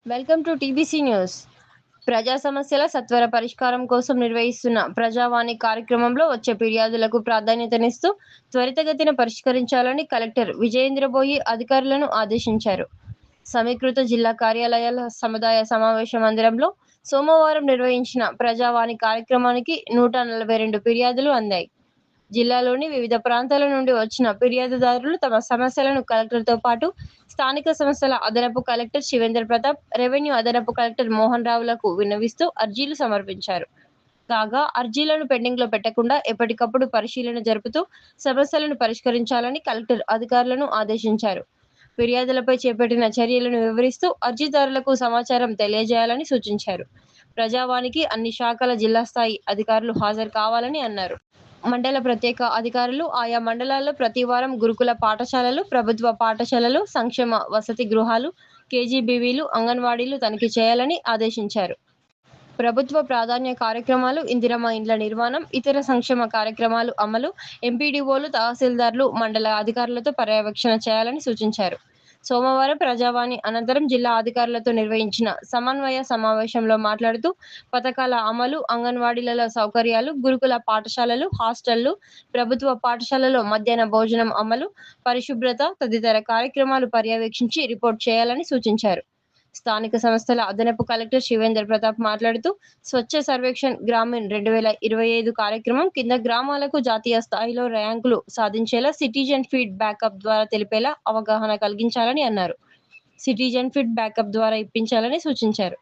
Welcome to TBC news. ప్రజా సమస్యల సత్వర పరిష్కారం కోసం నిర్వహిస్తున్న ప్రజావాణి కార్యక్రమంలో వచ్చే ఫిర్యాదులకు ప్రాధాన్యతనిస్తూ త్వరితగతిన పరిష్కరించాలని కలెక్టర్ విజయేంద్రబోయి అధికారులను ఆదేశించారు. సమీకృత జిల్లా కార్యాలయాల సముదాయ సమావేశ మందిరంలో సోమవారం నిర్వహించిన ప్రజావాణి కార్యక్రమానికి 142 ఫిర్యాదులు అందాయి. జిల్లాలోని వివిధ ప్రాంతాల నుండి వచ్చిన ఫిర్యాదుదారులు తమ సమస్యలను కలెక్టర్తో పాటు స్థానిక సంస్థల అదనపు కలెక్టర్ శివేంద్ర ప్రతాప్, రెవెన్యూ అదనపు కలెక్టర్ మోహన్ రావులకు విన్నవిస్తూ అర్జీలు సమర్పించారు. కాగా అర్జీలను పెండింగ్లో పెట్టకుండా ఎప్పటికప్పుడు పరిశీలన జరుపుతూ సమస్యలను పరిష్కరించాలని కలెక్టర్ అధికారులను ఆదేశించారు. ఫిర్యాదులపై చేపట్టిన చర్యలను వివరిస్తూ అర్జీదారులకు సమాచారం తెలియజేయాలని సూచించారు. ప్రజావానికి అన్ని శాఖల జిల్లా స్థాయి అధికారులు హాజరు కావాలని అన్నారు. మండల ప్రత్యేక అధికారులు ఆయా మండలాల్లో ప్రతి వారం గురుకుల పాఠశాలలు, ప్రభుత్వ పాఠశాలలు, సంక్షేమ వసతి గృహాలు, కేజీబీవీలు, అంగన్వాడీలు తనిఖీ చేయాలని ఆదేశించారు. ప్రభుత్వ ప్రాధాన్య కార్యక్రమాలు, ఇందిరమ్మ ఇండ్ల నిర్మాణం, ఇతర సంక్షేమ కార్యక్రమాలు అమలు ఎంపీడీఓలు, తహసీల్దార్లు, మండల అధికారులతో పర్యవేక్షణ చేయాలని సూచించారు. సోమవారం ప్రజావాణి అనంతరం జిల్లా అధికారులతో నిర్వహించిన సమన్వయ సమావేశంలో మాట్లాడుతూ పథకాల అమలు, అంగన్వాడీలలో సౌకర్యాలు, గురుకుల పాఠశాలలు, హాస్టళ్లు, ప్రభుత్వ పాఠశాలలో మధ్యాహ్న భోజనం అమలు, పరిశుభ్రత తదితర కార్యక్రమాలు పర్యవేక్షించి రిపోర్ట్ చేయాలని సూచించారు. స్థానిక సంస్థల అదనపు కలెక్టర్ శివేంద్ర ప్రతాప్ మాట్లాడుతూ స్వచ్ఛ సర్వేక్షణ్ గ్రామీణ్ 2025 కార్యక్రమం కింద గ్రామాలకు జాతీయ స్థాయిలో ర్యాంకులు సాధించేలా సిటిజన్ ఫీడ్ బ్యాకప్ ద్వారా తెలిపేలా అవగాహన కలిగించాలని అన్నారు. సిటిజన్ ఫీడ్ బ్యాకప్ ద్వారా ఇప్పించాలని సూచించారు.